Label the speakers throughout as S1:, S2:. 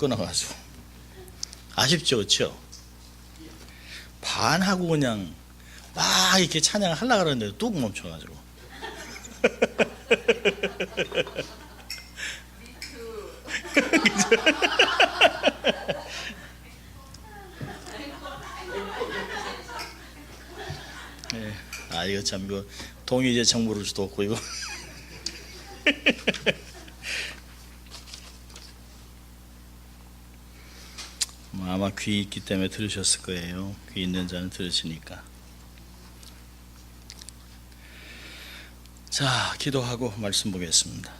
S1: 끊어가지고. 아쉽죠, 그렇죠? 반하고 그냥 막 이렇게 찬양을 하려고 그러는데 뚝 멈춰가지고. 네. 아, 이거 참, 이거 동의제 정부를 수도 없고, 이거. 아마 귀 있기 때문에 들으셨을 거예요. 귀 있는 자는 들으시니까. 자, 기도하고 말씀 보겠습니다.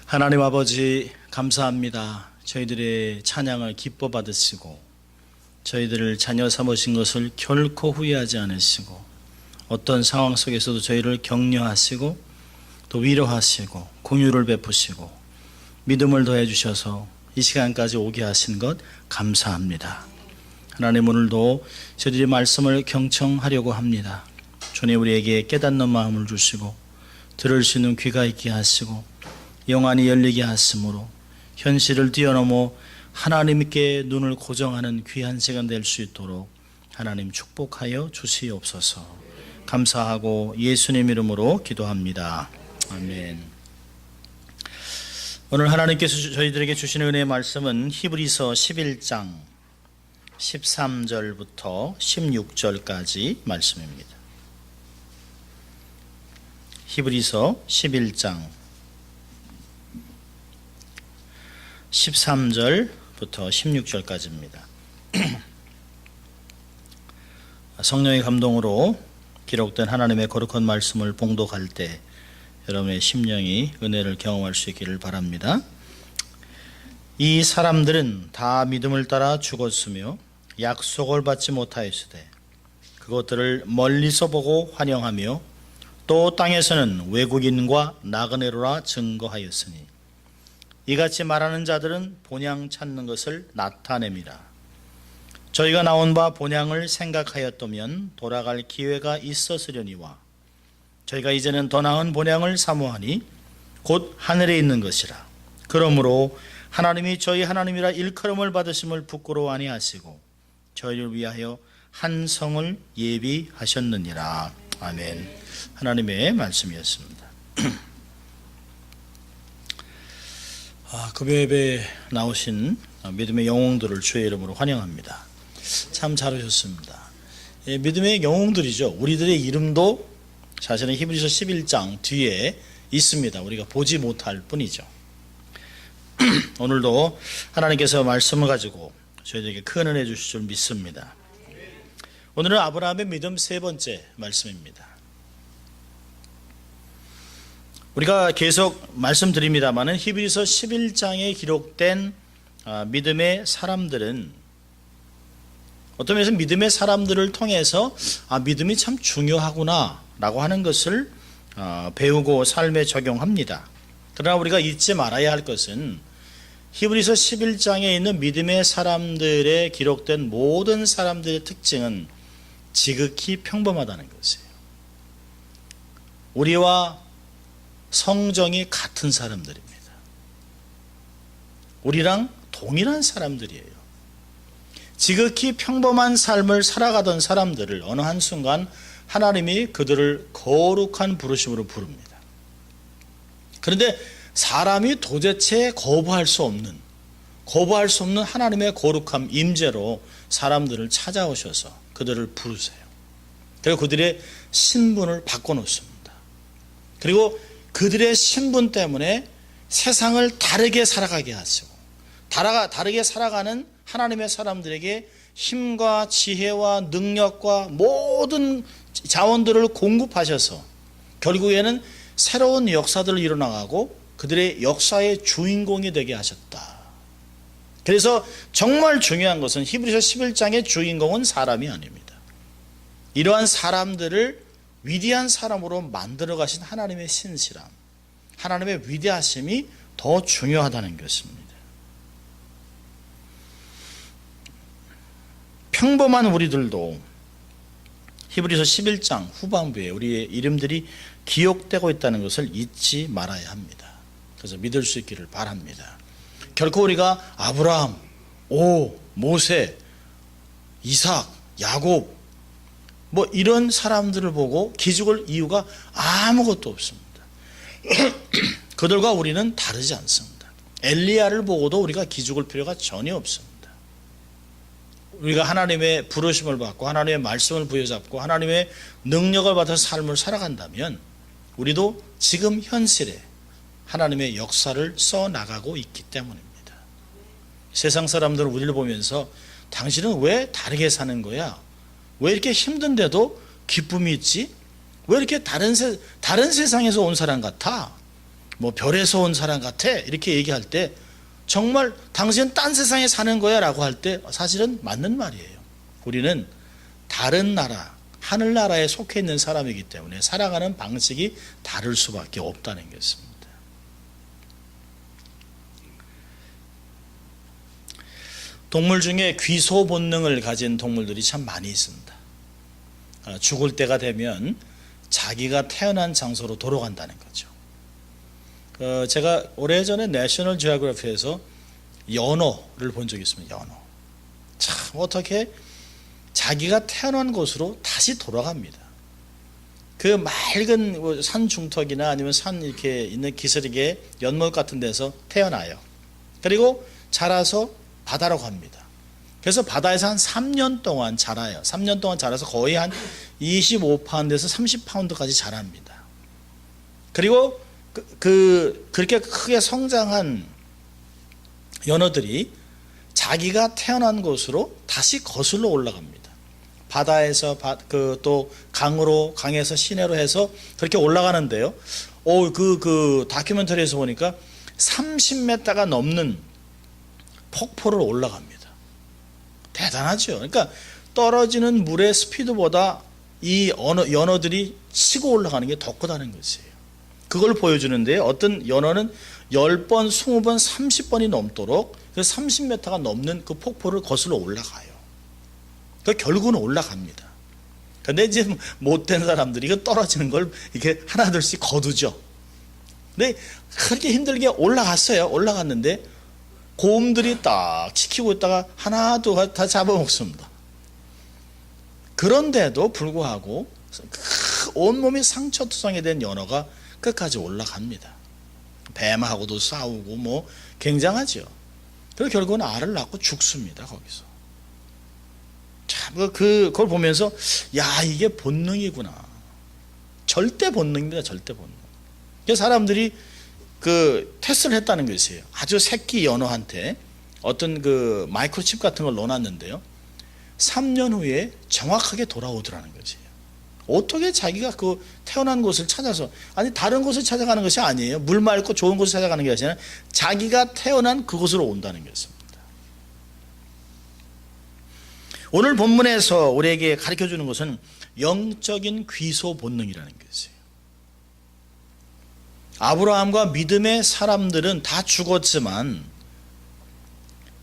S1: 하나님 아버지, 감사합니다. 저희들의 찬양을 기뻐 받으시고 저희들을 자녀 삼으신 것을 결코 후회하지 않으시고 어떤 상황 속에서도 저희를 격려하시고 또 위로하시고 공유를 베푸시고 믿음을 더해 주셔서 이 시간까지 오게 하신 것 감사합니다. 하나님, 오늘도 저희들이 말씀을 경청하려고 합니다. 주님, 우리에게 깨닫는 마음을 주시고 들을 수 있는 귀가 있게 하시고 영안이 열리게 하심으로 현실을 뛰어넘어 하나님께 눈을 고정하는 귀한 시간 될 수 있도록 하나님 축복하여 주시옵소서. 감사하고 예수님 이름으로 기도합니다. 아멘. 오늘 하나님께서 저희들에게 주시는 은혜의 말씀은 히브리서 11장 13절부터 16절까지 말씀입니다. 히브리서 11장 13절부터 16절까지입니다. 성령의 감동으로 기록된 하나님의 거룩한 말씀을 봉독할 때 여러분의 심령이 은혜를 경험할 수 있기를 바랍니다. 이 사람들은 다 믿음을 따라 죽었으며 약속을 받지 못하였으되 그것들을 멀리서 보고 환영하며 또 땅에서는 외국인과 나그네로라 증거하였으니 이같이 말하는 자들은 본향 찾는 것을 나타냅니다. 저희가 나온 바 본향을 생각하였다면 돌아갈 기회가 있었으려니와 저희가 이제는 더 나은 본향을 사모하니 곧 하늘에 있는 것이라. 그러므로 하나님이 저희 하나님이라 일컬음을 받으심을 부끄러워 아니하시고 저희를 위하여 한 성을 예비하셨느니라. 아멘. 하나님의 말씀이었습니다. 금요 예배에 나오신 믿음의 영웅들을 주의 이름으로 환영합니다. 참 잘 오셨습니다. 믿음의 영웅들이죠. 우리들의 이름도 사실은 히브리서 11장 뒤에 있습니다. 우리가 보지 못할 뿐이죠. 오늘도 하나님께서 말씀을 가지고 저희들에게 큰 은혜 주실 줄 믿습니다. 오늘은 아브라함의 믿음 세 번째 말씀입니다. 우리가 계속 말씀드립니다마는 히브리서 11장에 기록된 믿음의 사람들은 어떤 면에서 믿음의 사람들을 통해서 믿음이 참 중요하구나 라고 하는 것을 배우고 삶에 적용합니다. 그러나 우리가 잊지 말아야 할 것은 히브리서 11장에 있는 믿음의 사람들에 기록된 모든 사람들의 특징은 지극히 평범하다는 것이에요. 우리와 성정이 같은 사람들입니다. 우리랑 동일한 사람들이에요. 지극히 평범한 삶을 살아가던 사람들을 어느 한순간 하나님이 그들을 거룩한 부르심으로 부릅니다. 그런데 사람이 도대체 거부할 수 없는 하나님의 거룩함 임재로 사람들을 찾아오셔서 그들을 부르세요. 그리고 그들의 신분을 바꿔놓습니다. 그리고 그들의 신분 때문에 세상을 다르게 살아가게 하시고 다르게 살아가는 하나님의 사람들에게 힘과 지혜와 능력과 모든 자원들을 공급하셔서 결국에는 새로운 역사들을 일어나가고 그들의 역사의 주인공이 되게 하셨다. 그래서 정말 중요한 것은 히브리서 11장의 주인공은 사람이 아닙니다. 이러한 사람들을 위대한 사람으로 만들어 가신 하나님의 신실함, 하나님의 위대하심이 더 중요하다는 것입니다. 평범한 우리들도 히브리서 11장 후반부에 우리의 이름들이 기록되고 있다는 것을 잊지 말아야 합니다. 그래서 믿을 수 있기를 바랍니다. 결코 우리가 아브라함, 모세, 이삭, 야곱 뭐 이런 사람들을 보고 기죽을 이유가 아무것도 없습니다. 그들과 우리는 다르지 않습니다. 엘리야를 보고도 우리가 기죽을 필요가 전혀 없습니다. 우리가 하나님의 부르심을 받고 하나님의 말씀을 부여잡고 하나님의 능력을 받아서 삶을 살아간다면 우리도 지금 현실에 하나님의 역사를 써나가고 있기 때문입니다. 세상 사람들은 우리를 보면서 당신은 왜 다르게 사는 거야? 왜 이렇게 힘든데도 기쁨이 있지? 왜 이렇게 다른 세상에서 온 사람 같아? 뭐 별에서 온 사람 같아? 이렇게 얘기할 때 정말 당신은 딴 세상에 사는 거야 라고 할 때 사실은 맞는 말이에요. 우리는 다른 나라, 하늘나라에 속해 있는 사람이기 때문에 살아가는 방식이 다를 수밖에 없다는 것입니다. 동물 중에 귀소 본능을 가진 동물들이 참 많이 있습니다. 죽을 때가 되면 자기가 태어난 장소로 돌아간다는 거죠. 제가 오래전에 내셔널 지오그래피에서 연어를 본 적이 있습니다. 연어. 참 어떻게 자기가 태어난 곳으로 다시 돌아갑니다. 그 맑은 산 중턱이나 아니면 산 이렇게 있는 기슭에 연못 같은 데서 태어나요. 그리고 자라서 바다로 갑니다. 그래서 바다에서 한 3년 동안 자라요. 3년 동안 자라서 거의 한 25파운드에서 30파운드까지 자랍니다. 그리고 그렇게 크게 성장한 연어들이 자기가 태어난 곳으로 다시 거슬러 올라갑니다. 바다에서 또 강에서 시내로 해서 그렇게 올라가는데요. 그 다큐멘터리에서 보니까 30m가 넘는 폭포를 올라갑니다. 대단하죠. 그러니까 떨어지는 물의 스피드보다 이 연어들이 치고 올라가는 게 더 크다는 것이에요. 그걸 보여주는데 어떤 연어는 10번, 20번, 30번이 넘도록 그 30m가 넘는 그 폭포를 거슬러 올라가요. 결국은 올라갑니다. 근데 이제 못된 사람들이 이거 떨어지는 걸 이렇게 하나둘씩 거두죠. 근데 그렇게 힘들게 올라갔어요. 올라갔는데 곰들이 딱 지키고 있다가 하나도 다 잡아먹습니다. 그런데도 불구하고 온몸이 상처투성이 된 연어가 끝까지 올라갑니다. 뱀하고도 싸우고 뭐 굉장하죠. 그리고 결국은 알을 낳고 죽습니다. 거기서. 참 그걸 보면서 야 이게 본능이구나. 절대 본능입니다. 절대 본능. 그래서 사람들이 그 테스트를 했다는 것이에요. 아주 새끼 연어한테 어떤 그 마이크로칩 같은 걸 넣어놨는데요. 3년 후에 정확하게 돌아오더라는 것이에요. 어떻게 자기가 그 태어난 곳을 찾아서, 아니 다른 곳을 찾아가는 것이 아니에요. 물 맑고 좋은 곳을 찾아가는 게 아니라 자기가 태어난 그곳으로 온다는 것입니다. 오늘 본문에서 우리에게 가르쳐주는 것은 영적인 귀소 본능이라는 것이에요. 아브라함과 믿음의 사람들은 다 죽었지만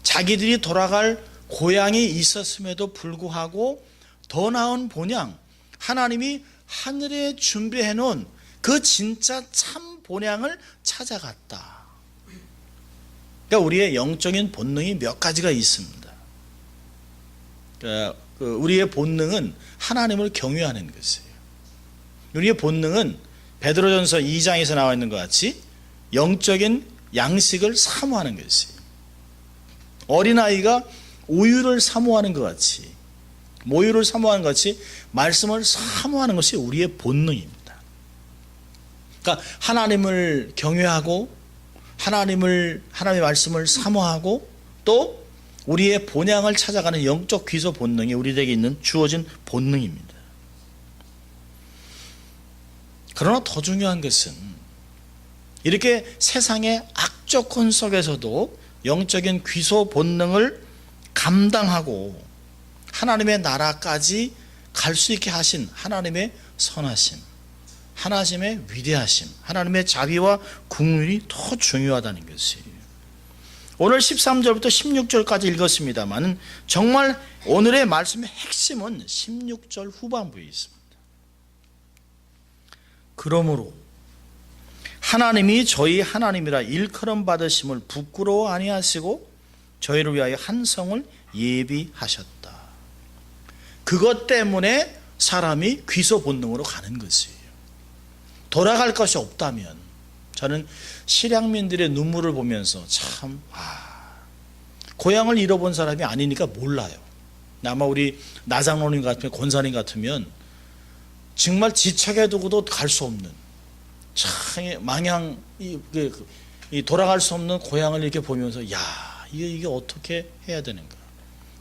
S1: 자기들이 돌아갈 고향이 있었음에도 불구하고 더 나은 본향, 하나님이 하늘에 준비해 놓은 그 진짜 참 본향을 찾아갔다. 그러니까 우리의 영적인 본능이 몇 가지가 있습니다. 그러니까 우리의 본능은 하나님을 경외하는 것이에요. 우리의 본능은 베드로전서 2장에서 나와 있는 것 같이 영적인 양식을 사모하는 것이에요. 어린아이가 우유를 사모하는 것 같이, 모유를 사모하는 것 같이 말씀을 사모하는 것이 우리의 본능입니다. 그러니까 하나님을 경외하고 하나님의 말씀을 사모하고 또 우리의 본향을 찾아가는 영적 귀소 본능이 우리에게 있는 주어진 본능입니다. 그러나 더 중요한 것은 이렇게 세상의 악조건 속에서도 영적인 귀소 본능을 감당하고 하나님의 나라까지 갈 수 있게 하신 하나님의 선하심, 하나님의 위대하심, 하나님의 자비와 긍휼이 더 중요하다는 것이에요. 오늘 13절부터 16절까지 읽었습니다만 정말 오늘의 말씀의 핵심은 16절 후반부에 있습니다. 그러므로 하나님이 저희 하나님이라 일컬음 받으심을 부끄러워 아니하시고 저희를 위하여 한 성을 예비하셨다. 그것 때문에 사람이 귀소 본능으로 가는 것이에요. 돌아갈 것이 없다면, 저는 실향민들의 눈물을 보면서 참 고향을 잃어본 사람이 아니니까 몰라요. 아마 우리 나장로님 같으면, 권사님 같으면 정말 지척에 두고도 갈 수 없는, 참 마냥 돌아갈 수 없는 고향을 이렇게 보면서 이게 어떻게 해야 되는가.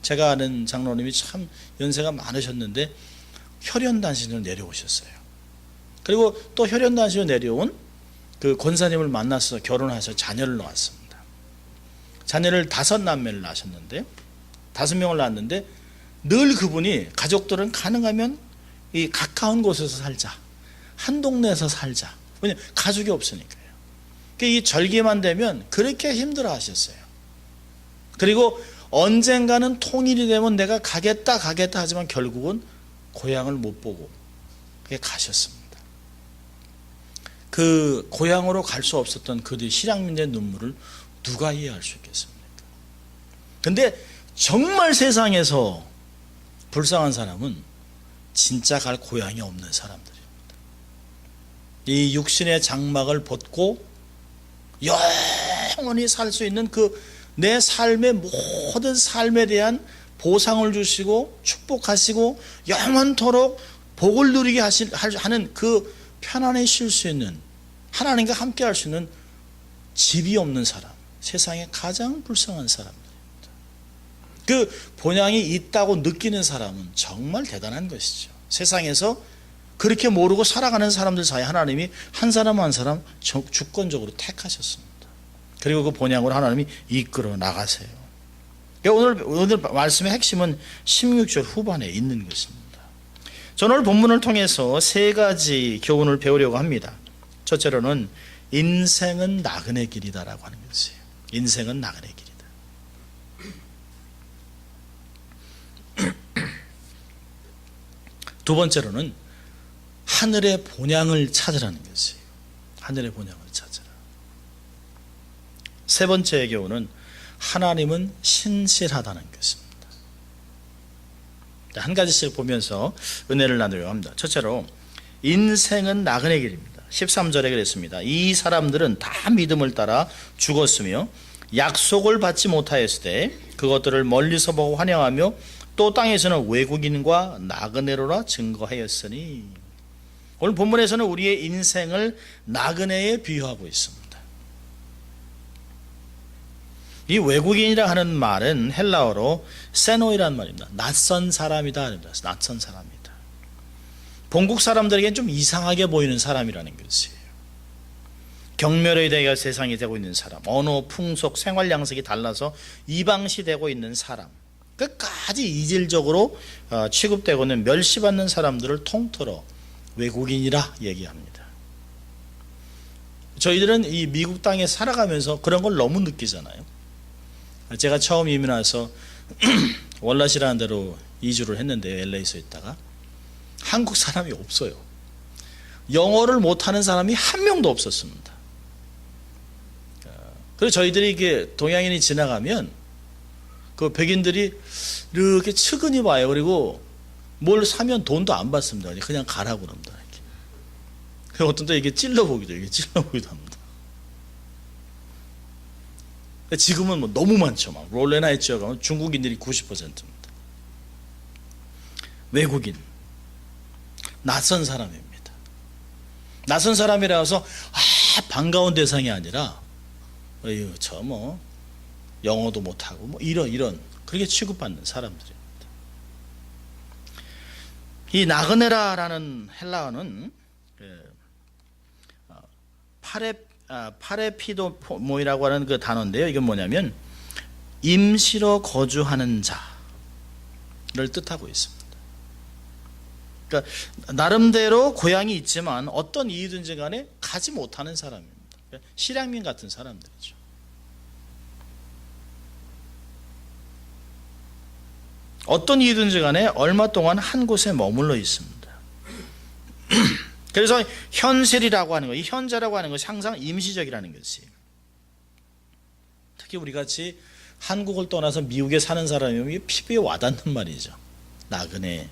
S1: 제가 아는 장로님이 참 연세가 많으셨는데 혈연단신으로 내려오셨어요. 그리고 또 혈연단신으로 내려온 그 권사님을 만나서 결혼해서 자녀를 낳았습니다. 자녀를 5남매를 낳으셨는데, 5명을 낳았는데 늘 그분이, 가족들은 가능하면 이 가까운 곳에서 살자, 한 동네에서 살자. 왜냐하면 가족이 없으니까요. 이 절기만 되면 그렇게 힘들어 하셨어요. 그리고 언젠가는 통일이 되면 내가 가겠다 하지만 결국은 고향을 못 보고 가셨습니다. 그 고향으로 갈 수 없었던 그들의 실향민의 눈물을 누가 이해할 수 있겠습니까? 근데 정말 세상에서 불쌍한 사람은 진짜 갈 고향이 없는 사람들입니다. 이 육신의 장막을 벗고 영원히 살 수 있는 그 내 삶의 모든 삶에 대한 보상을 주시고 축복하시고 영원토록 복을 누리게 하는 그 편안히 쉴 수 있는, 하나님과 함께 할 수 있는 집이 없는 사람, 세상에 가장 불쌍한 사람들입니다. 그 본향이 있다고 느끼는 사람은 정말 대단한 것이죠. 세상에서 그렇게 모르고 살아가는 사람들 사이에 하나님이 한 사람 한 사람 주권적으로 택하셨습니다. 그리고 그 본향으로 하나님이 이끌어 나가세요. 오늘 말씀의 핵심은 16절 후반에 있는 것입니다. 저는 오늘 본문을 통해서 3가지 교훈을 배우려고 합니다. 첫째로는 인생은 나그네 길이다라고 하는 것이에요. 인생은 나그네 길이다. 두 번째로는 하늘의 본향을 찾으라는 것이에요. 하늘의 본향을 찾으라. 세 번째 교훈은 하나님은 신실하다는 것입니다. 한 가지씩 보면서 은혜를 나누려고 합니다. 첫째로 인생은 나그네 길입니다. 13절에 그랬습니다. 이 사람들은 다 믿음을 따라 죽었으며 약속을 받지 못하였을 때 그것들을 멀리서 보고 환영하며 또 땅에서는 외국인과 나그네로라 증거하였으니. 오늘 본문에서는 우리의 인생을 나그네에 비유하고 있습니다. 이 외국인이라 하는 말은 헬라어로 세노이라는 말입니다. 낯선 사람이다. 낯선 사람이다. 본국 사람들에게는 좀 이상하게 보이는 사람이라는 것이에요. 경멸의 대가 세상이 되고 있는 사람, 언어, 풍속, 생활 양식이 달라서 이방시되고 있는 사람, 끝까지 이질적으로 취급되고 있는 멸시받는 사람들을 통틀어 외국인이라 얘기합니다. 저희들은 이 미국 땅에 살아가면서 그런 걸 너무 느끼잖아요. 제가 처음 이민 와서 월낫이라는 데로 이주를 했는데 LA에서 있다가 한국 사람이 없어요. 영어를 못하는 사람이 한 명도 없었습니다. 그래서 저희들이 이게 동양인이 지나가면 그 백인들이 이렇게 측은히 봐요. 그리고 뭘 사면 돈도 안 받습니다. 그냥 가라고 그럽니다. 그리고 어떤 때 이게 찔러보기도 합니다. 지금은 뭐 너무 많죠. 막 롤레나이 지역 가면 중국인들이 90%입니다. 외국인, 낯선 사람입니다. 낯선 사람이라서 반가운 대상이 아니라 저 뭐 영어도 못하고 뭐 이런 그렇게 취급받는 사람들입니다. 이 나그네라라는 헬라어는 파레피도모이라고 하는 그 단어인데요. 이건 뭐냐면 임시로 거주하는 자를 뜻하고 있습니다. 그러니까 나름대로 고향이 있지만 어떤 이유든지 간에 가지 못하는 사람입니다. 그러니까 실향민 같은 사람들이죠. 어떤 이유든지 간에 얼마 동안 한 곳에 머물러 있습니다. 그래서 현실이라고 하는 거, 이 현재라고 하는 것이 항상 임시적이라는 것이. 특히 우리 같이 한국을 떠나서 미국에 사는 사람이면 이게 피부에 와닿는 말이죠. 나그네,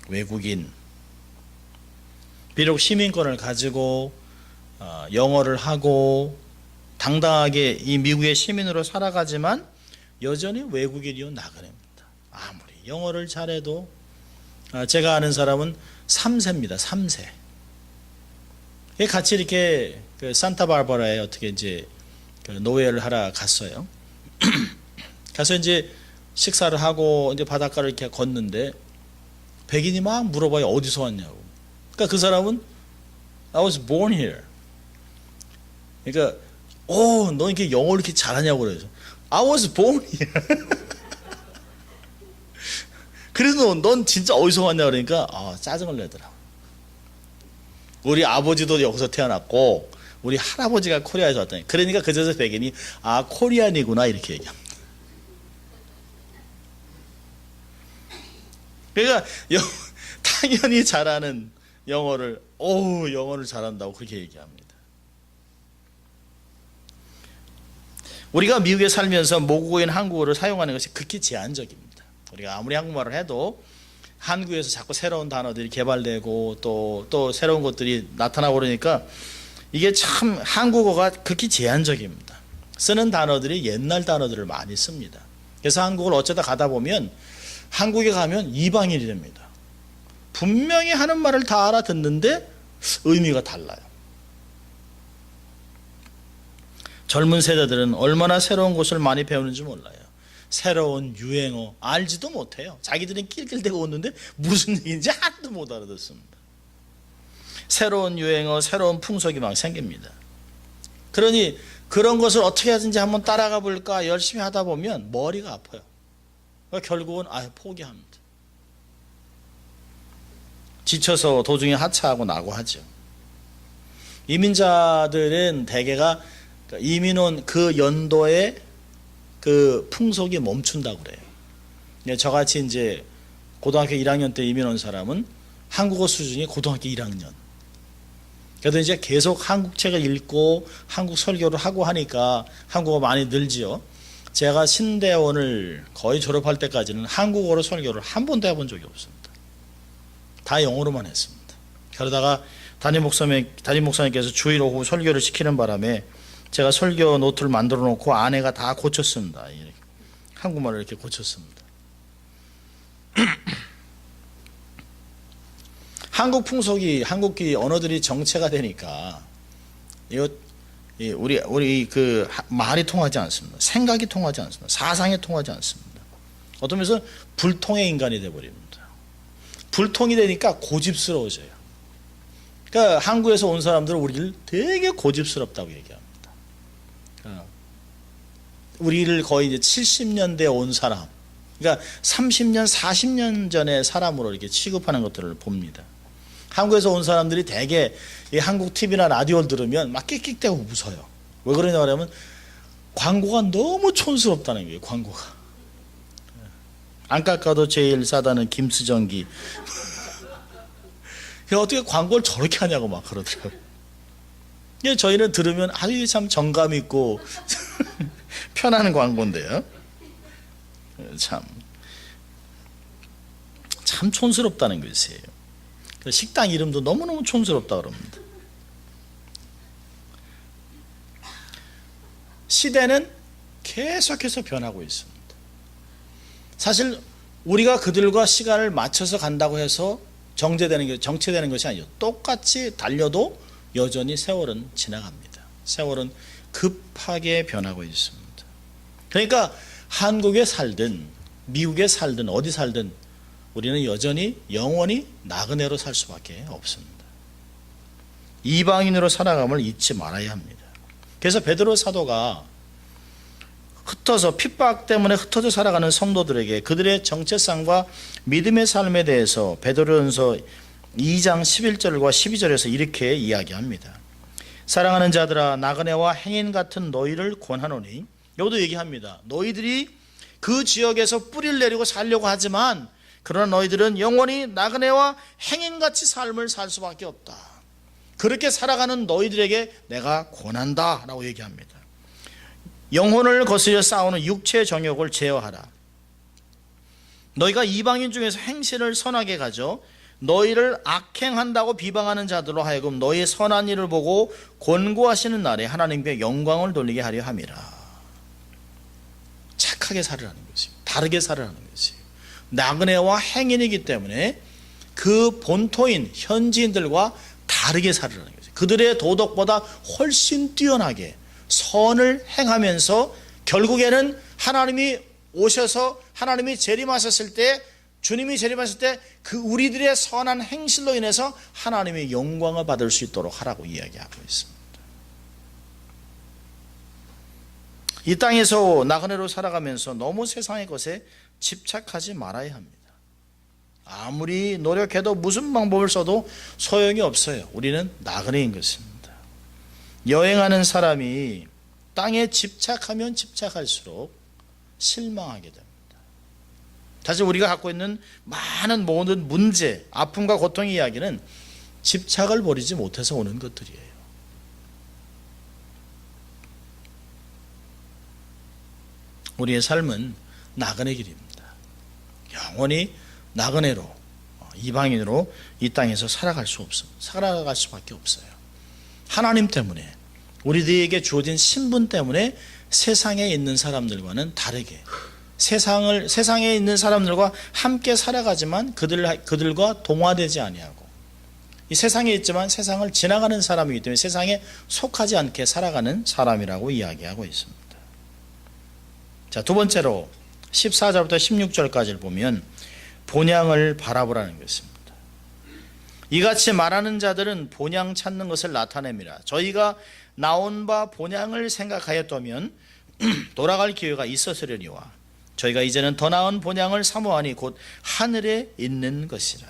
S1: 외국인. 비록 시민권을 가지고 영어를 하고 당당하게 이 미국의 시민으로 살아가지만 여전히 외국인이요 나그네입니다. 아무리 영어를 잘해도. 제가 아는 사람은 3세입니다. 3세. 같이 이렇게 산타바바라에 어떻게 이제 노예를 하러 갔어요. 가서 이제 식사를 하고 이제 바닷가를 이렇게 걷는데 백인이 막 물어봐요. 어디서 왔냐고. 그러니까 그 사람은 I was born here. 그러니까 너 이렇게 영어를 이렇게 잘하냐고 그래서 I was born here. 그래서 넌 진짜 어디서 왔냐 그러니까 짜증을 내더라. 우리 아버지도 여기서 태어났고 우리 할아버지가 코리아에서 왔다니. 그러니까 그제서 백인이 코리안이구나 이렇게 얘기합니다. 그러니까 당연히 잘하는 영어를 영어를 잘한다고 그렇게 얘기합니다. 우리가 미국에 살면서 모국어인 한국어를 사용하는 것이 극히 제한적입니다. 우리가 아무리 한국말을 해도 한국에서 자꾸 새로운 단어들이 개발되고 또 새로운 것들이 나타나고 그러니까 이게 참 한국어가 극히 제한적입니다. 쓰는 단어들이 옛날 단어들을 많이 씁니다. 그래서 한국을 어쩌다 가다 보면 한국에 가면 이방인이 됩니다. 분명히 하는 말을 다 알아듣는데 의미가 달라요. 젊은 세대들은 얼마나 새로운 것을 많이 배우는지 몰라요. 새로운 유행어 알지도 못해요. 자기들은 낄낄대고 웃는데 무슨 얘기인지 하나도 못 알아듣습니다. 새로운 유행어, 새로운 풍속이 막 생깁니다. 그러니 그런 것을 어떻게 하든지 한번 따라가 볼까 열심히 하다 보면 머리가 아파요. 결국은 포기합니다. 지쳐서 도중에 하차하고 나고 하죠. 이민자들은 대개가 이민 온 그 연도에 그 풍속이 멈춘다고 그래요. 저같이 이제 고등학교 1학년 때 이민 온 사람은 한국어 수준이 고등학교 1학년. 그래도 이제 계속 한국 책을 읽고 한국 설교를 하고 하니까 한국어 많이 늘지요. 제가 신대원을 거의 졸업할 때까지는 한국어로 설교를 한 번도 해본 적이 없습니다. 다 영어로만 했습니다. 그러다가 담임 목사님께서 주일 오후 설교를 시키는 바람에 제가 설교 노트를 만들어 놓고 아내가 다 고쳤습니다. 한국말을 이렇게 고쳤습니다. 한국 풍속이, 한국이 언어들이 정체가 되니까 우리 그 말이 통하지 않습니다. 생각이 통하지 않습니다. 사상이 통하지 않습니다. 어떤 면에서 불통의 인간이 되어버립니다. 불통이 되니까 고집스러워져요. 그러니까 한국에서 온 사람들은 우리를 되게 고집스럽다고 얘기합니다. 우리를 거의 이제 70년대에 온 사람, 그러니까 30년, 40년 전의 사람으로 이렇게 취급하는 것들을 봅니다. 한국에서 온 사람들이 대개 이 한국 TV나 라디오를 들으면 막 끽끽대고 웃어요. 왜 그러냐 하면 광고가 너무 촌스럽다는 거예요. 광고가. 안 깎아도 제일 싸다는 김수전기. 어떻게 광고를 저렇게 하냐고 막 그러더라고요. 저희는 들으면 아주 참 정감 있고 편한 광고인데요. 참 촌스럽다는 것이에요. 식당 이름도 너무너무 촌스럽다 그럽니다. 시대는 계속해서 변하고 있습니다. 사실 우리가 그들과 시간을 맞춰서 간다고 해서 정체되는 것이 아니죠. 똑같이 달려도 여전히 세월은 지나갑니다. 세월은 급하게 변하고 있습니다. 그러니까 한국에 살든 미국에 살든 어디 살든 우리는 여전히 영원히 나그네로 살 수밖에 없습니다. 이방인으로 살아감을 잊지 말아야 합니다. 그래서 베드로 사도가 흩어져 핍박 때문에 흩어져 살아가는 성도들에게 그들의 정체성과 믿음의 삶에 대해서 베드로전서 2장 11절과 12절에서 이렇게 이야기합니다. 사랑하는 자들아 나그네와 행인 같은 너희를 권하노니, 여기도 얘기합니다. 너희들이 그 지역에서 뿌리를 내리고 살려고 하지만 그러나 너희들은 영원히 나그네와 행인같이 삶을 살 수밖에 없다. 그렇게 살아가는 너희들에게 내가 권한다 라고 얘기합니다. 영혼을 거스려 싸우는 육체의 정욕을 제어하라. 너희가 이방인 중에서 행실을 선하게 가져 너희를 악행한다고 비방하는 자들로 하여금 너희의 선한 일을 보고 권고하시는 날에 하나님께 영광을 돌리게 하려 함이라. 착하게 살으라는 것이, 다르게 살으라는 것이, 나그네와 행인이기 때문에 그 본토인 현지인들과 다르게 살으라는 것이, 그들의 도덕보다 훨씬 뛰어나게 선을 행하면서 결국에는 하나님이 오셔서 하나님이 재림하셨을 때, 주님이 재림하실 때 그 우리들의 선한 행실로 인해서 하나님의 영광을 받을 수 있도록 하라고 이야기하고 있습니다. 이 땅에서 나그네로 살아가면서 너무 세상의 것에 집착하지 말아야 합니다. 아무리 노력해도 무슨 방법을 써도 소용이 없어요. 우리는 나그네인 것입니다. 여행하는 사람이 땅에 집착하면 집착할수록 실망하게 됩니다. 사실 우리가 갖고 있는 많은 모든 문제, 아픔과 고통의 이야기는 집착을 버리지 못해서 오는 것들이에요. 우리의 삶은 나그네 길입니다. 영원히 나그네로, 이방인으로 이 땅에서 살아갈 수밖에 없어요. 하나님 때문에, 우리들에게 주어진 신분 때문에 세상에 있는 사람들과는 다르게, 세상에 있는 사람들과 함께 살아가지만 그들과 동화되지 아니하고, 이 세상에 있지만 세상을 지나가는 사람이기 때문에 세상에 속하지 않게 살아가는 사람이라고 이야기하고 있습니다. 자, 두 번째로 14절부터 16절까지를 보면 본향을 바라보라는 것입니다. 이같이 말하는 자들은 본향 찾는 것을 나타냅니다. 저희가 나온 바 본향을 생각하였다면 돌아갈 기회가 있었으려니와 저희가 이제는 더 나은 본향을 사모하니 곧 하늘에 있는 것이라.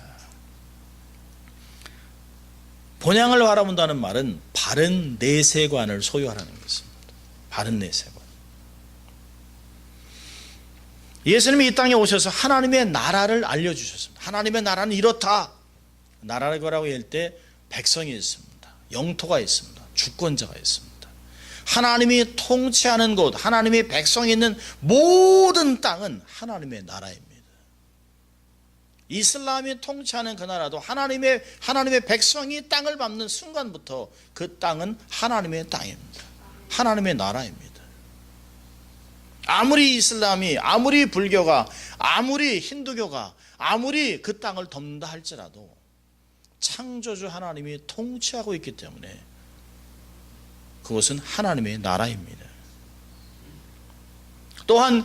S1: 본향을 바라본다는 말은 바른 내세관을 소유하라는 것입니다. 바른 내세관. 예수님이 이 땅에 오셔서 하나님의 나라를 알려주셨습니다. 하나님의 나라는 이렇다. 나라라고 할 때 백성이 있습니다. 영토가 있습니다. 주권자가 있습니다. 하나님이 통치하는 곳, 하나님의 백성이 있는 모든 땅은 하나님의 나라입니다. 이슬람이 통치하는 그 나라도 하나님의 백성이 땅을 밟는 순간부터 그 땅은 하나님의 땅입니다. 하나님의 나라입니다. 아무리 이슬람이, 아무리 불교가, 아무리 힌두교가, 아무리 그 땅을 덮는다 할지라도 창조주 하나님이 통치하고 있기 때문에 그것은 하나님의 나라입니다. 또한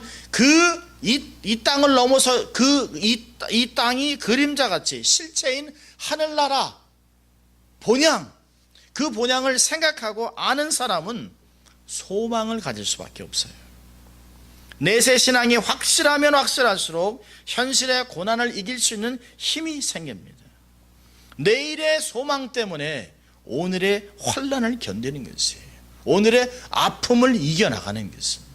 S1: 이 땅을 넘어서 이 땅이 그림자같이 실체인 하늘나라 본향, 그 본향을 생각하고 아는 사람은 소망을 가질 수밖에 없어요. 내세 신앙이 확실하면 확실할수록 현실의 고난을 이길 수 있는 힘이 생깁니다. 내일의 소망 때문에 오늘의 환난을 견디는 것이에요. 오늘의 아픔을 이겨나가는 것입니다.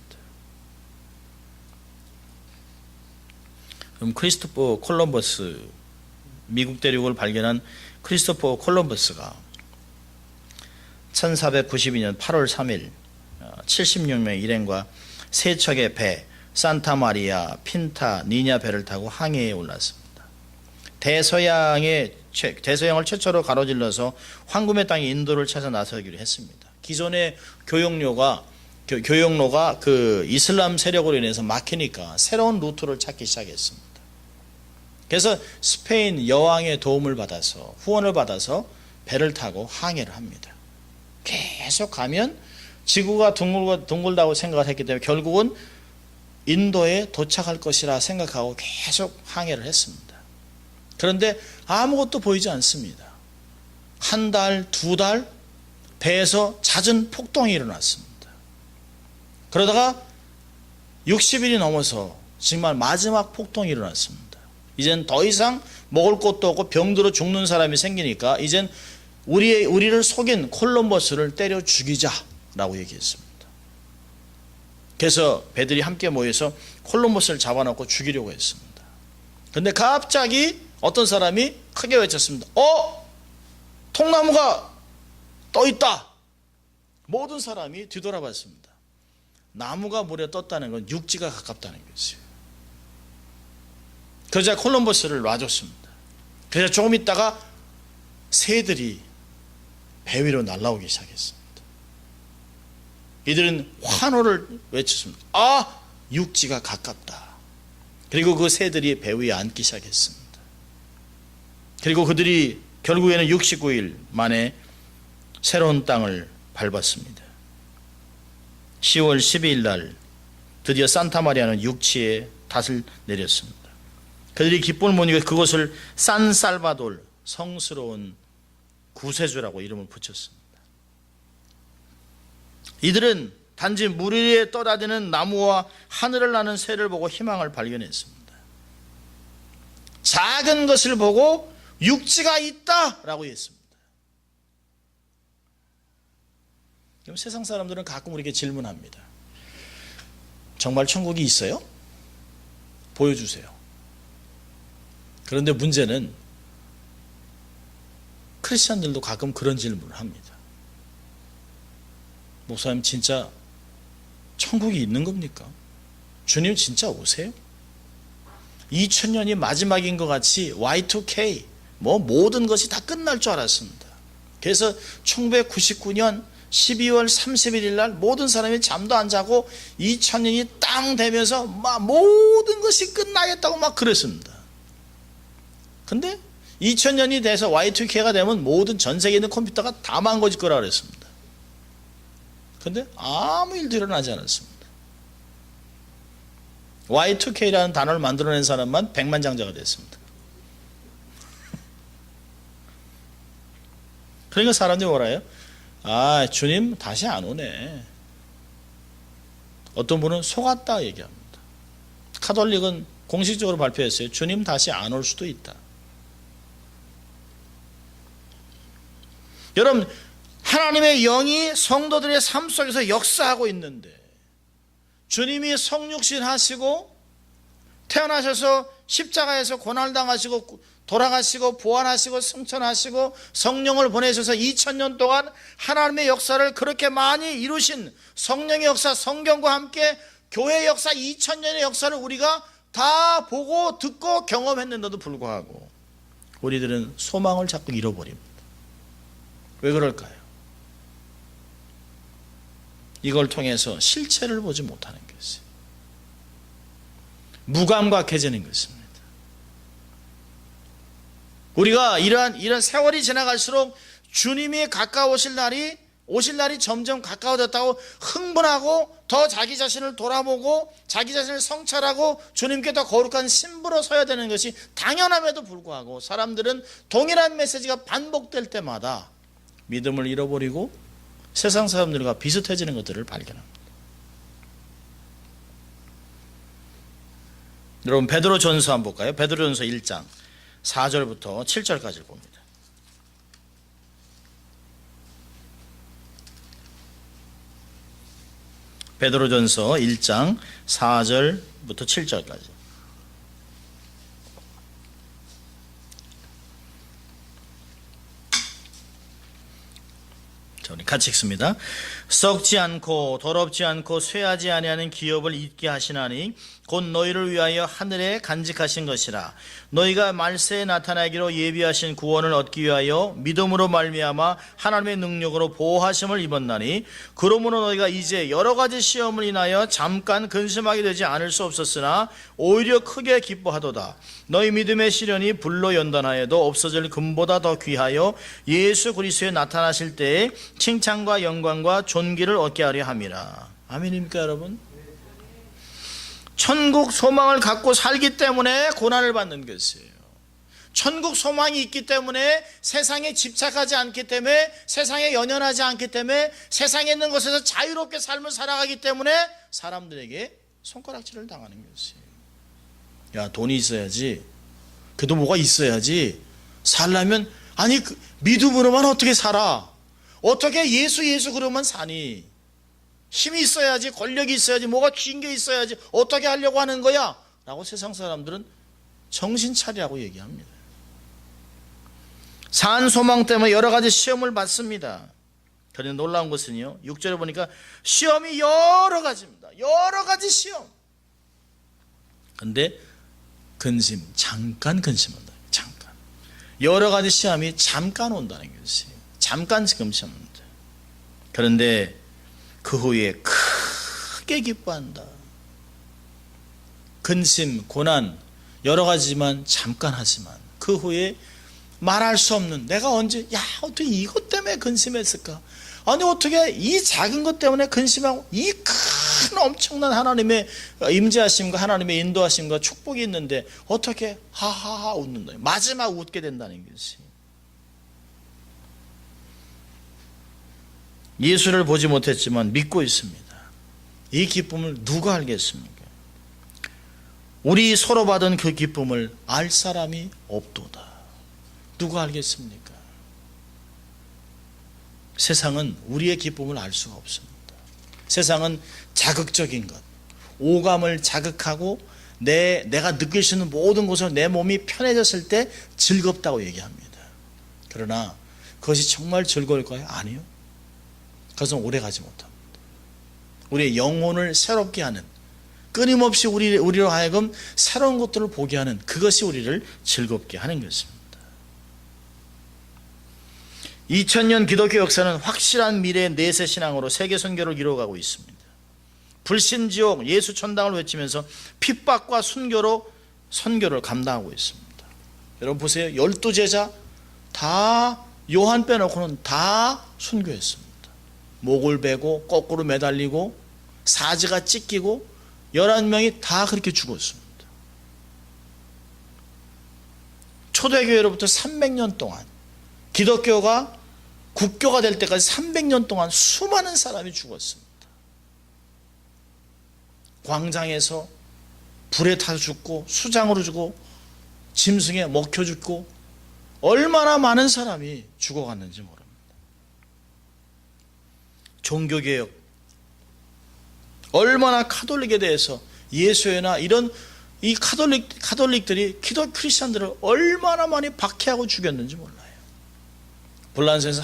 S1: 그럼 크리스토퍼 콜럼버스, 미국 대륙을 발견한 크리스토퍼 콜럼버스가 1492년 8월 3일 76명의 일행과 세 척의 배 산타마리아, 핀타, 니냐 배를 타고 항해에 올랐습니다. 대서양을 최초로 가로질러서 황금의 땅 인도를 찾아 나서기로 했습니다. 기존의 교역로가 그 이슬람 세력으로 인해서 막히니까 새로운 루트를 찾기 시작했습니다. 그래서 스페인 여왕의 도움을 받아서, 후원을 받아서 배를 타고 항해를 합니다. 계속 가면 지구가 둥글다고 생각을 했기 때문에 결국은 인도에 도착할 것이라 생각하고 계속 항해를 했습니다. 그런데 아무것도 보이지 않습니다. 한 달, 두 달 배에서 잦은 폭동이 일어났습니다. 그러다가 60일이 넘어서 정말 마지막 폭동이 일어났습니다. 이젠 더 이상 먹을 것도 없고 병들어 죽는 사람이 생기니까 이젠 우리를 속인 콜럼버스를 때려 죽이자라고 얘기했습니다. 그래서 배들이 함께 모여서 콜럼버스를 잡아놓고 죽이려고 했습니다. 그런데 갑자기 어떤 사람이 크게 외쳤습니다. 통나무가 떠 있다. 모든 사람이 뒤돌아봤습니다. 나무가 물에 떴다는 건 육지가 가깝다는 것이에요. 그러자 콜럼버스를 놔줬습니다. 그래서 조금 있다가 새들이 배 위로 날아오기 시작했습니다. 이들은 환호를 외쳤습니다. 아, 육지가 가깝다. 그리고 그 새들이 배 위에 앉기 시작했습니다. 그리고 그들이 결국에는 69일 만에 새로운 땅을 밟았습니다. 10월 12일 날 드디어 산타마리아는 육지에 닷을 내렸습니다. 그들이 기쁨을 못 이겨 그곳을 산살바돌, 성스러운 구세주라고 이름을 붙였습니다. 이들은 단지 물 위에 떠다니는 나무와 하늘을 나는 새를 보고 희망을 발견했습니다. 작은 것을 보고 육지가 있다라고 했습니다. 그럼 세상 사람들은 가끔 우리에게 질문합니다. 정말 천국이 있어요? 보여주세요. 그런데 문제는 크리스천들도 가끔 그런 질문을 합니다. 목사님, 진짜 천국이 있는 겁니까? 주님 진짜 오세요? 2000년이 마지막인 것 같이 Y2K 모든 것이 다 끝날 줄 알았습니다. 그래서 1999년 12월 31일 날 모든 사람이 잠도 안 자고 2000년이 땅 되면서 막 모든 것이 끝나겠다고 막 그랬습니다. 근데 2000년이 돼서 Y2K가 되면 모든 전 세계에 있는 컴퓨터가 다 망가질 거라 그랬습니다. 근데 아무 일도 일어나지 않았습니다. Y2K라는 단어를 만들어낸 사람만 백만장자가 됐습니다. 그러니까 사람들이 뭐라 해요? 아, 주님 다시 안 오네. 어떤 분은 속았다 얘기합니다. 카톨릭은 공식적으로 발표했어요. 주님 다시 안 올 수도 있다. 여러분, 하나님의 영이 성도들의 삶 속에서 역사하고 있는데 주님이 성육신 하시고 태어나셔서 십자가에서 고난을 당하시고 돌아가시고 부활하시고 승천하시고 성령을 보내셔서 2000년 동안 하나님의 역사를 그렇게 많이 이루신 성령의 역사, 성경과 함께 교회의 역사, 2000년의 역사를 우리가 다 보고 듣고 경험했는데도 불구하고 우리들은 소망을 자꾸 잃어버립니다. 왜 그럴까요? 이걸 통해서 실체를 보지 못하는 것이에요. 무감각해지는 것입니다. 우리가 이런 세월이 지나갈수록 주님이 가까우실 날이 점점 가까워졌다고 흥분하고 더 자기 자신을 돌아보고 자기 자신을 성찰하고 주님께 더 거룩한 신부로 서야 되는 것이 당연함에도 불구하고 사람들은 동일한 메시지가 반복될 때마다 믿음을 잃어버리고 세상 사람들과 비슷해지는 것들을 발견합니다. 여러분, 베드로전서 한번 볼까요? 베드로전서 1장 4절부터 7절까지를 봅니다. 베드로전서 1장 4절부터 7절까지. 자, 우리 같이 읽습니다. 썩지 않고 더럽지 않고 쇠하지 아니하는 기업을 잊게 하시나니 곧 너희를 위하여 하늘에 간직하신 것이라. 너희가 말세에 나타나기로 예비하신 구원을 얻기 위하여 믿음으로 말미암아 하나님의 능력으로 보호하심을 입었나니 그러므로 너희가 이제 여러 가지 시험을 인하여 잠깐 근심하게 되지 않을 수 없었으나 오히려 크게 기뻐하도다. 너희 믿음의 시련이 불로 연단하여도 없어질 금보다 더 귀하여 예수 그리스도에 나타나실 때에 칭찬과 영광과 존귀를 얻게 하려 함이라. 아멘입니까, 여러분? 천국 소망을 갖고 살기 때문에 고난을 받는 것이에요. 천국 소망이 있기 때문에 세상에 집착하지 않기 때문에 세상에 연연하지 않기 때문에 세상에 있는 것에서 자유롭게 삶을 살아가기 때문에 사람들에게 손가락질을 당하는 것이에요. 야, 돈이 있어야지. 그래도 뭐가 있어야지. 살려면 아니 믿음으로만 어떻게 살아? 어떻게 예수 그러면 사니? 힘이 있어야지, 권력이 있어야지, 뭐가 긴 게 있어야지 어떻게 하려고 하는 거야? 라고 세상 사람들은 정신 차리라고 얘기합니다. 산 소망 때문에 여러 가지 시험을 받습니다. 그런데 놀라운 것은요, 6절에 보니까 시험이 여러 가지입니다. 여러 가지 시험. 근데 근심, 잠깐 근심한다. 잠깐. 여러 가지 시험이 잠깐 온다는 것이, 잠깐 근심합니다. 그런데 그 후에 크게 기뻐한다. 근심, 고난 여러 가지지만 잠깐 하지만 그 후에 말할 수 없는, 내가 언제 어떻게 이것 때문에 근심했을까? 아니 어떻게 이 작은 것 때문에 근심하고 이 큰 엄청난 하나님의 임재하심과 하나님의 인도하심과 축복이 있는데 어떻게 하하하 웃는다. 마지막 웃게 된다는 것이. 예수를 보지 못했지만 믿고 있습니다. 이 기쁨을 누가 알겠습니까? 우리 서로 받은 그 기쁨을 알 사람이 없도다. 누가 알겠습니까? 세상은 우리의 기쁨을 알 수가 없습니다. 세상은 자극적인 것, 오감을 자극하고 내가 느낄 수 있는 모든 것으로 내 몸이 편해졌을 때 즐겁다고 얘기합니다. 그러나 그것이 정말 즐거울까요? 아니요. 그것은 오래가지 못합니다. 우리의 영혼을 새롭게 하는, 끊임없이 우리로 하여금 새로운 것들을 보게 하는, 그것이 우리를 즐겁게 하는 것입니다. 2000년 기독교 역사는 확실한 미래의 내세 신앙으로 세계 선교를 이루어가고 있습니다. 불신지옥, 예수 천당을 외치면서 핍박과 순교로 선교를 감당하고 있습니다. 여러분 보세요. 12제자 다, 요한 빼놓고는 다 순교했습니다. 목을 베고 거꾸로 매달리고 사지가 찢기고 11명이 다 그렇게 죽었습니다. 초대교회로부터 300년 동안, 기독교가 국교가 될 때까지 300년 동안 수많은 사람이 죽었습니다. 광장에서 불에 타서 죽고, 수장으로 죽고, 짐승에 먹혀 죽고, 얼마나 많은 사람이 죽어갔는지 모릅니다. 종교개혁, 얼마나 카톨릭에 대해서, 예수회나 이런 이 카톨릭들이 기독 크리스천들을 얼마나 많이 박해하고 죽였는지 몰라요. 불란서에서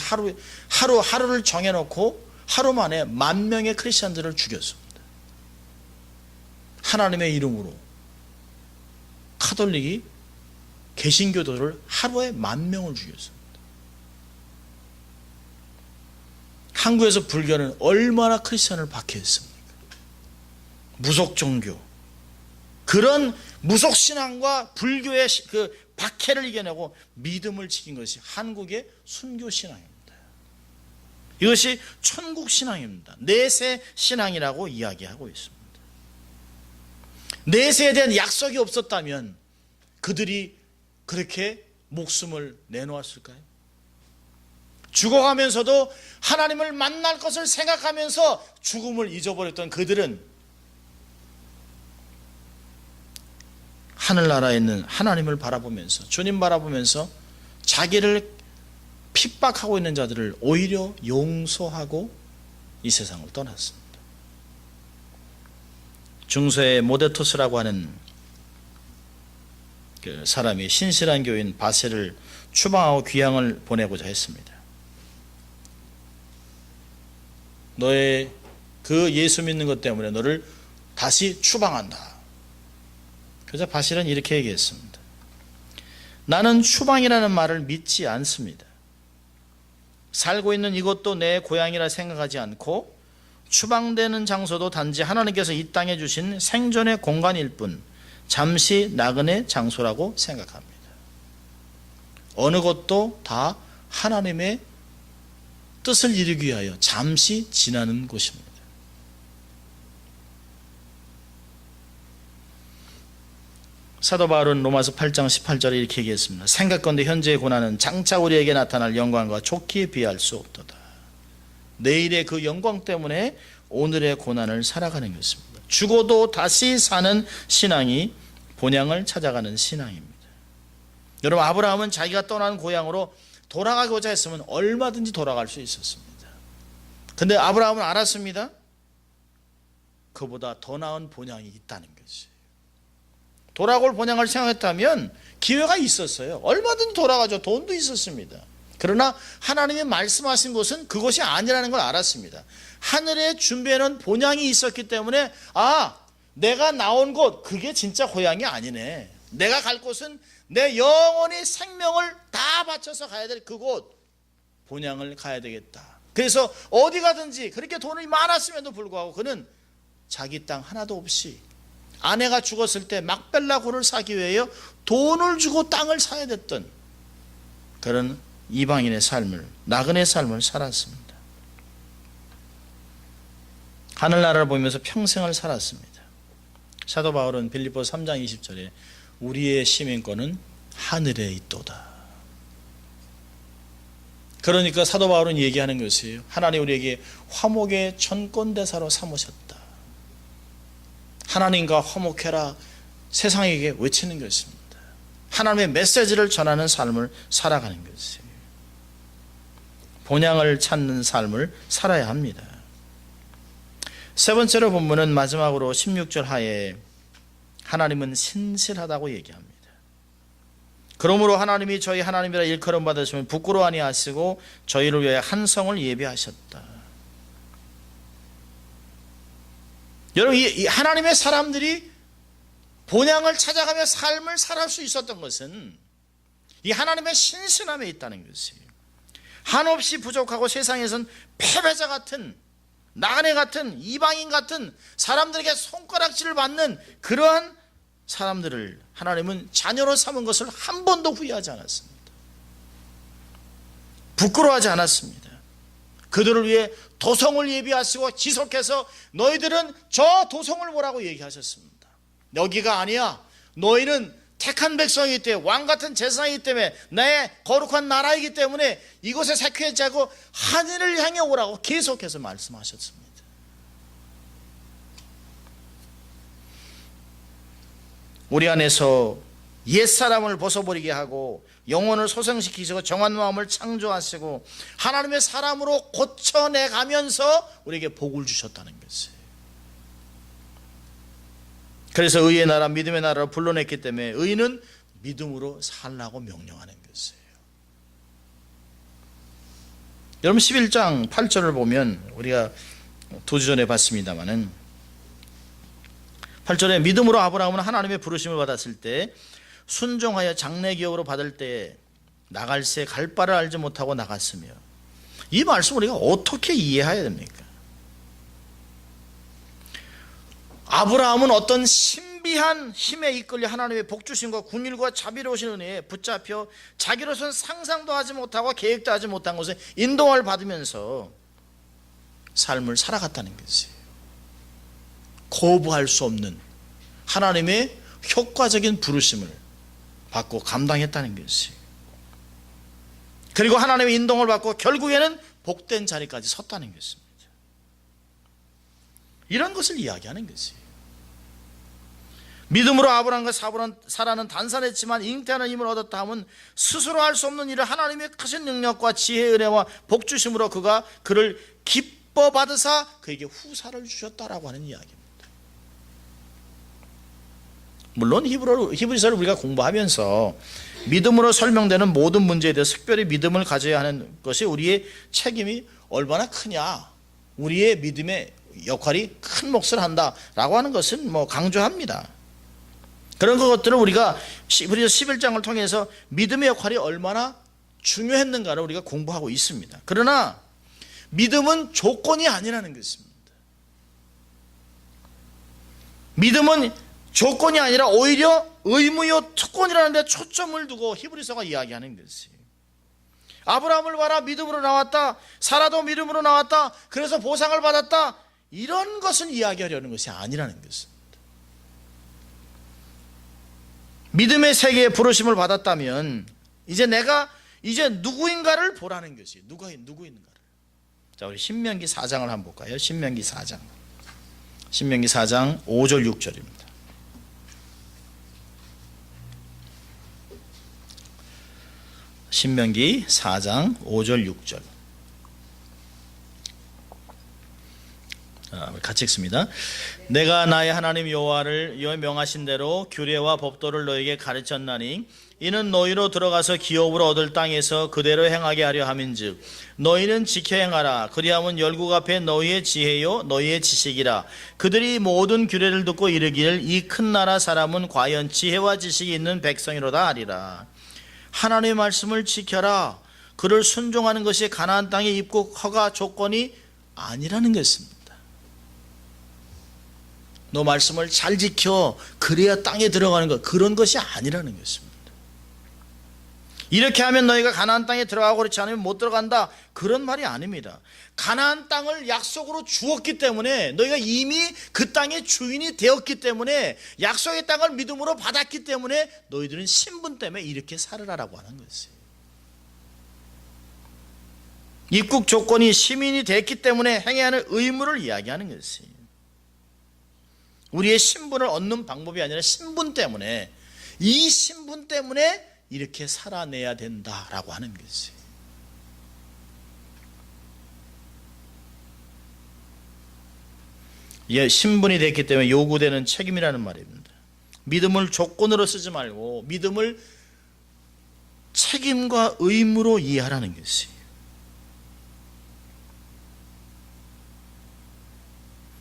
S1: 하루를 정해놓고 하루 만에 10,000명의 크리스천들을 죽였습니다. 하나님의 이름으로 카톨릭이 개신교도를 하루에 10,000명을 죽였습니다. 한국에서 불교는 얼마나 크리스천을 박해했습니까? 무속 종교, 그런 무속 신앙과 불교의 그 박해를 이겨내고 믿음을 지킨 것이 한국의 순교 신앙입니다. 이것이 천국 신앙입니다. 내세 신앙이라고 이야기하고 있습니다. 내세에 대한 약속이 없었다면 그들이 그렇게 목숨을 내놓았을까요? 죽어가면서도 하나님을 만날 것을 생각하면서 죽음을 잊어버렸던 그들은 하늘나라에 있는 하나님을 바라보면서, 주님 바라보면서 자기를 핍박하고 있는 자들을 오히려 용서하고 이 세상을 떠났습니다. 중세의 모데토스라고 하는 그 사람이 신실한 교인 바세를 추방하고 귀향을 보내고자 했습니다. 너의 그 예수 믿는 것 때문에 너를 다시 추방한다. 그래서 바실은 이렇게 얘기했습니다. 나는 추방이라는 말을 믿지 않습니다. 살고 있는 이곳도 내 고향이라 생각하지 않고 추방되는 장소도 단지 하나님께서 이 땅에 주신 생존의 공간일 뿐 잠시 나그네 장소라고 생각합니다. 어느 곳도 다 하나님의 뜻을 이루기 위하여 잠시 지나는 곳입니다. 사도 바울은 로마서 8장 18절에 이렇게 얘기했습니다. 생각건대 현재의 고난은 장차 우리에게 나타날 영광과 좋기에 비할 수 없도다. 내일의 그 영광 때문에 오늘의 고난을 살아가는 것입니다. 죽어도 다시 사는 신앙이 본향을 찾아가는 신앙입니다. 여러분, 아브라함은 자기가 떠난 고향으로 돌아가고자 했으면 얼마든지 돌아갈 수 있었습니다. 근데 아브라함은 알았습니다. 그보다 더 나은 본향이 있다는 것이. 돌아올 본향을 생각했다면 기회가 있었어요. 얼마든지 돌아가죠. 돈도 있었습니다. 그러나 하나님이 말씀하신 것은 그것이 아니라는 걸 알았습니다. 하늘에 준비해놓은 본향이 있었기 때문에 내가 나온 곳 그게 진짜 고향이 아니네. 내가 갈 곳은 내 영원히 생명을 다 바쳐서 가야 될 그곳 본향을 가야 되겠다. 그래서 어디 가든지 그렇게 돈이 많았음에도 불구하고 그는 자기 땅 하나도 없이 아내가 죽었을 때 막벨라 고를 사기 위하여 돈을 주고 땅을 사야 됐던 그런 이방인의 삶을, 나그네 삶을 살았습니다. 하늘나라를 보면서 평생을 살았습니다. 사도 바울은 빌립보서 3장 20절에 우리의 시민권은 하늘에 있도다. 그러니까 사도 바울은 얘기하는 것이에요. 하나님 우리에게 화목의 전권대사로 삼으셨다. 하나님과 화목해라 세상에게 외치는 것입니다. 하나님의 메시지를 전하는 삶을 살아가는 것이에요. 본향을 찾는 삶을 살아야 합니다. 세 번째로 본문은 마지막으로 16절 하에 하나님은 신실하다고 얘기합니다. 그러므로 하나님이 저희 하나님이라 일컬음 받으시면 부끄러워 아니하시고 저희를 위하여 한 성을 예비하셨다. 여러분, 이 하나님의 사람들이 본향을 찾아가며 삶을 살아갈 수 있었던 것은 이 하나님의 신실함에 있다는 것이에요. 한없이 부족하고 세상에선 패배자 같은, 나그네 같은, 이방인 같은 사람들에게 손가락질을 받는 그러한 사람들을 하나님은 자녀로 삼은 것을 한 번도 후회하지 않았습니다. 부끄러워하지 않았습니다. 그들을 위해 도성을 예비하시고 지속해서 너희들은 저 도성을 보라고 얘기하셨습니다. 여기가 아니야. 너희는 택한 백성이기 때문에, 왕같은 제사장이기 때문에, 나의 거룩한 나라이기 때문에 이곳에 색회하지 않고 하늘을 향해 오라고 계속해서 말씀하셨습니다. 우리 안에서 옛사람을 벗어버리게 하고 영혼을 소생시키시고 정한 마음을 창조하시고 하나님의 사람으로 고쳐내가면서 우리에게 복을 주셨다는 것이에요. 그래서 의의 나라, 믿음의 나라를 불러냈기 때문에 의는 믿음으로 살라고 명령하는 것이에요. 여러분 11장 8절을 보면 우리가 두 주 전에 봤습니다마는 8절에 믿음으로 아브라함은 하나님의 부르심을 받았을 때 순종하여 장래기업으로 받을 때에 나갈 새 갈 바를 알지 못하고 나갔으며, 이 말씀 우리가 어떻게 이해해야 됩니까? 아브라함은 어떤 신비한 힘에 이끌려 하나님의 복주심과 긍휼과 자비로우신 은혜에 붙잡혀 자기로서는 상상도 하지 못하고 계획도 하지 못한 곳에 인도를 받으면서 삶을 살아갔다는 것이에요. 거부할 수 없는 하나님의 효과적인 부르심을 받고 감당했다는 것이에요. 그리고 하나님의 인도를 받고 결국에는 복된 자리까지 섰다는 것입니다. 이런 것을 이야기하는 것이에요. 믿음으로 아브라함과 사라는 단산했지만 잉태하는 힘을 얻었다 하면 스스로 할 수 없는 일을 하나님의 크신 능력과 지혜의 은혜와 복주심으로 그를 기뻐 받으사 그에게 후사를 주셨다라고 하는 이야기입니다. 물론 히브리서를 우리가 공부하면서 믿음으로 설명되는 모든 문제에 대해서 특별히 믿음을 가져야 하는 것이 우리의 책임이 얼마나 크냐, 우리의 믿음의 역할이 큰 몫을 한다라고 하는 것은 강조합니다. 그런 것들을 우리가 히브리서 11장을 통해서 믿음의 역할이 얼마나 중요했는가를 우리가 공부하고 있습니다. 그러나 믿음은 조건이 아니라는 것입니다. 믿음은 조건이 아니라 오히려 의무요 특권이라는 데 초점을 두고 히브리서가 이야기하는 것이에요. 아브라함을 봐라, 믿음으로 나왔다. 사라도 믿음으로 나왔다. 그래서 보상을 받았다. 이런 것을 이야기하려는 것이 아니라는 것입니다. 믿음의 세계에 부르심을 받았다면 이제 내가 누구인가를 보라는 것이에요. 누구인가를. 자, 우리 신명기 4장을 한번 볼까요? 신명기 4장 5절 6절입니다. 신명기 4장 5절 6절. 같이 읽습니다. 내가 나의 하나님 여호와를 명하신 대로 규례와 법도를 너에게 가르쳤나니 이는 너희로 들어가서 기업으로 얻을 땅에서 그대로 행하게 하려 함인즉 너희는 지켜 행하라. 그리하면 열국 앞에 너희의 지혜요 너희의 지식이라. 그들이 모든 규례를 듣고 이르기를 이 큰 나라 사람은 과연 지혜와 지식이 있는 백성이로다 하리라. 하나님의 말씀을 지켜라. 그를 순종하는 것이 가나안 땅에 입국 허가 조건이 아니라는 것입니다. 너 말씀을 잘 지켜 그래야 땅에 들어가는 것, 그런 것이 아니라는 것입니다. 이렇게 하면 너희가 가나안 땅에 들어가고 그렇지 않으면 못 들어간다, 그런 말이 아닙니다. 가나안 땅을 약속으로 주었기 때문에 너희가 이미 그 땅의 주인이 되었기 때문에 약속의 땅을 믿음으로 받았기 때문에 너희들은 신분 때문에 이렇게 살으라라고 하는 것이에요. 입국 조건이 시민이 됐기 때문에 행해야 하는 의무를 이야기하는 것이에요. 우리의 신분을 얻는 방법이 아니라 신분 때문에, 이 신분 때문에 이렇게 살아내야 된다라고 하는 것이에요. 예, 신분이 됐기 때문에 요구되는 책임이라는 말입니다. 믿음을 조건으로 쓰지 말고 믿음을 책임과 의무로 이해하라는 것이에요.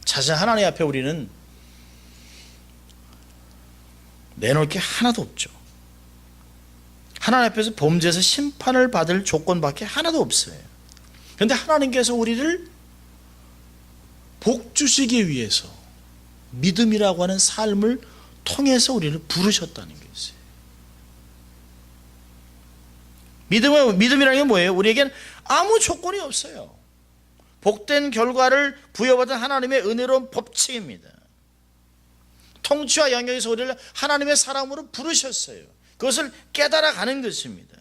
S1: 사실 하나님 앞에 우리는 내놓을 게 하나도 없죠. 하나님 앞에서 범죄에서 심판을 받을 조건밖에 하나도 없어요. 그런데 하나님께서 우리를 복 주시기 위해서 믿음이라고 하는 삶을 통해서 우리를 부르셨다는 것이에요. 믿음이라는 게 뭐예요? 우리에겐 아무 조건이 없어요. 복된 결과를 부여받은 하나님의 은혜로운 법칙입니다. 통치와 영역에서 우리를 하나님의 사람으로 부르셨어요. 그것을 깨달아가는 것입니다.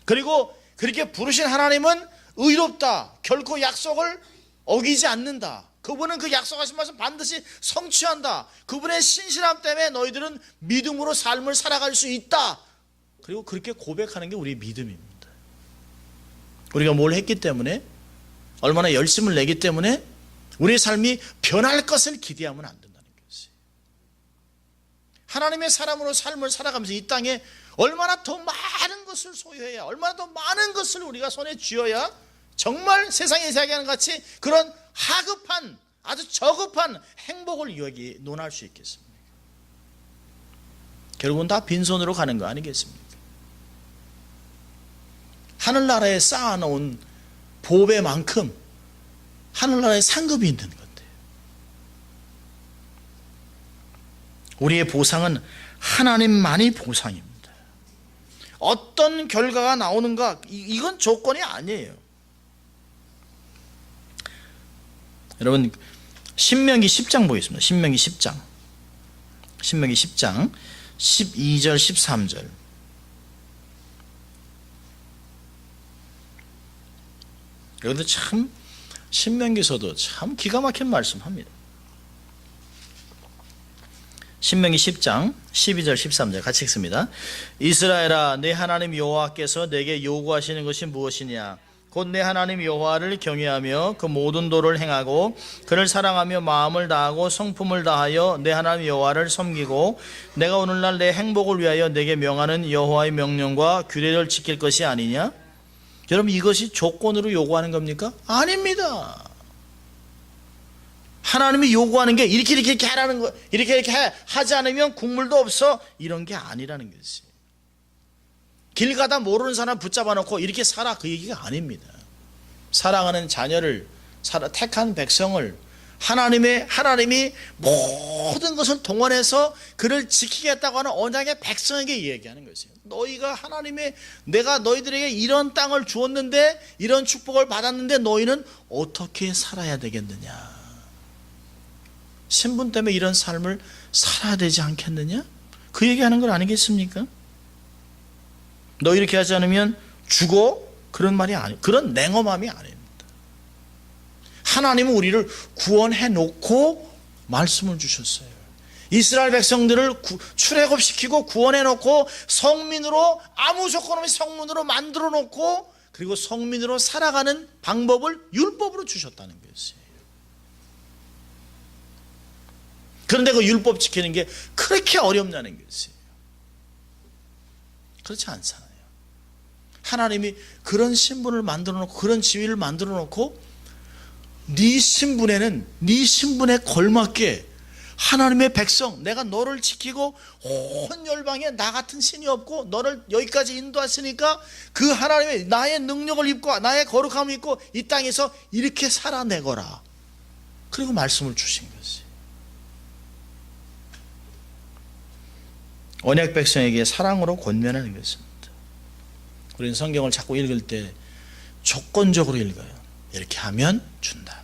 S1: 그리고 그렇게 부르신 하나님은 의롭다. 결코 약속을 어기지 않는다. 그분은 그 약속하신 말씀 반드시 성취한다. 그분의 신실함 때문에 너희들은 믿음으로 삶을 살아갈 수 있다. 그리고 그렇게 고백하는 게 우리의 믿음입니다. 우리가 뭘 했기 때문에, 얼마나 열심을 내기 때문에 우리의 삶이 변할 것을 기대하면 안 된다는 것이에요. 하나님의 사람으로 삶을 살아가면서 이 땅에 얼마나 더 많은 것을 소유해야, 얼마나 더 많은 것을 우리가 손에 쥐어야 정말 세상에 이야기하는 같이 그런 하급한, 아주 저급한 행복을 논할 수 있겠습니까? 결국은 다 빈손으로 가는 거 아니겠습니까? 하늘나라에 쌓아놓은 보배만큼 하늘나라에 상급이 있는 건데, 우리의 보상은 하나님만이 보상입니다. 어떤 결과가 나오는가, 이건 조건이 아니에요. 여러분, 신명기 10장 보겠습니다. 신명기 10장 12절 13절. 여기도 참 신명기서도 참 기가 막힌 말씀합니다. 신명기 10장 12절 13절 같이 읽습니다. 이스라엘아, 내 하나님 여호와께서 내게 요구하시는 것이 무엇이냐? 곧 내 하나님 여호와를 경외하며 그 모든 도를 행하고 그를 사랑하며 마음을 다하고 성품을 다하여 내 하나님 여호와를 섬기고 내가 오늘날 내 행복을 위하여 내게 명하는 여호와의 명령과 규례를 지킬 것이 아니냐? 여러분, 이것이 조건으로 요구하는 겁니까? 아닙니다. 하나님이 요구하는 게 이렇게 하라는 거, 이렇게 하지 않으면 국물도 없어, 이런 게 아니라는 것이. 길 가다 모르는 사람 붙잡아 놓고 이렇게 살아, 그 얘기가 아닙니다. 사랑하는 자녀를, 택한 백성을 하나님이 모든 것을 동원해서 그를 지키겠다고 하는 언약의 백성에게 얘기하는 것이에요. 너희가 내가 너희들에게 이런 땅을 주었는데, 이런 축복을 받았는데 너희는 어떻게 살아야 되겠느냐? 신분 때문에 이런 삶을 살아야 되지 않겠느냐? 그 얘기하는 건 아니겠습니까? 너 이렇게 하지 않으면 죽어? 그런 말이 아니에요. 그런 냉엄함이 아닙니다. 하나님은 우리를 구원해 놓고 말씀을 주셨어요. 이스라엘 백성들을 출애굽시키고 구원해 놓고 성민으로, 아무 조건 없이 성민으로 만들어 놓고, 그리고 성민으로 살아가는 방법을 율법으로 주셨다는 것이에요. 그런데 그 율법 지키는 게 그렇게 어렵냐는 것이에요. 그렇지 않잖아요. 하나님이 그런 신분을 만들어 놓고 그런 지위를 만들어 놓고 네 신분에는 네 신분에 걸맞게 하나님의 백성, 내가 너를 지키고 온 열방에 나 같은 신이 없고 너를 여기까지 인도하시니까 그 하나님의 나의 능력을 입고 나의 거룩함을 입고 이 땅에서 이렇게 살아내거라. 그리고 말씀을 주신 것이. 언약 백성에게 사랑으로 권면하는 것입니다. 우리는 성경을 자꾸 읽을 때 조건적으로 읽어요. 이렇게 하면 준다.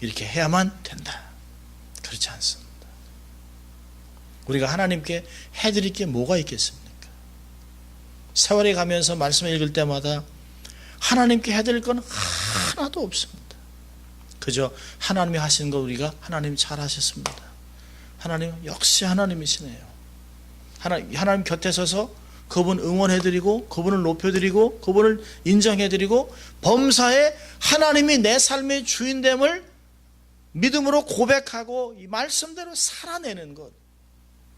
S1: 이렇게 해야만 된다. 그렇지 않습니다. 우리가 하나님께 해드릴 게 뭐가 있겠습니까? 세월이 가면서 말씀을 읽을 때마다 하나님께 해드릴 건 하나도 없습니다. 그저 하나님이 하신 거 우리가 하나님 잘하셨습니다. 하나님 역시 하나님이시네요. 하나님 곁에 서서 그분 응원해드리고 그분을 높여드리고 그분을 인정해드리고 범사에 하나님이 내 삶의 주인됨을 믿음으로 고백하고 이 말씀대로 살아내는 것,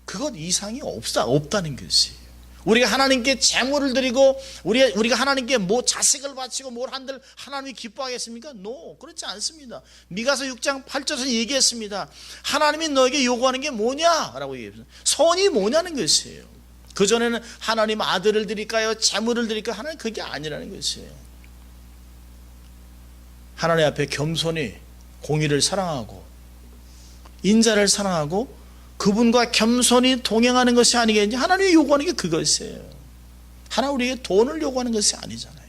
S1: 그것 이상이 없다는 것이에요. 우리가 하나님께 재물을 드리고 우리가 하나님께 뭐 자식을 바치고 뭘 한들 하나님이 기뻐하겠습니까? No, 그렇지 않습니다. 미가서 6장 8절에서 얘기했습니다. 하나님이 너에게 요구하는 게 뭐냐라고 얘기했습니다. 선이 뭐냐는 것이에요. 그전에는 하나님 아들을 드릴까요? 재물을 드릴까요? 하나님 그게 아니라는 것이에요. 하나님 앞에 겸손히 공의를 사랑하고 인자를 사랑하고 그분과 겸손히 동행하는 것이 아니겠냐. 하나님이 요구하는 게 그것이에요. 하나님 우리에게 돈을 요구하는 것이 아니잖아요.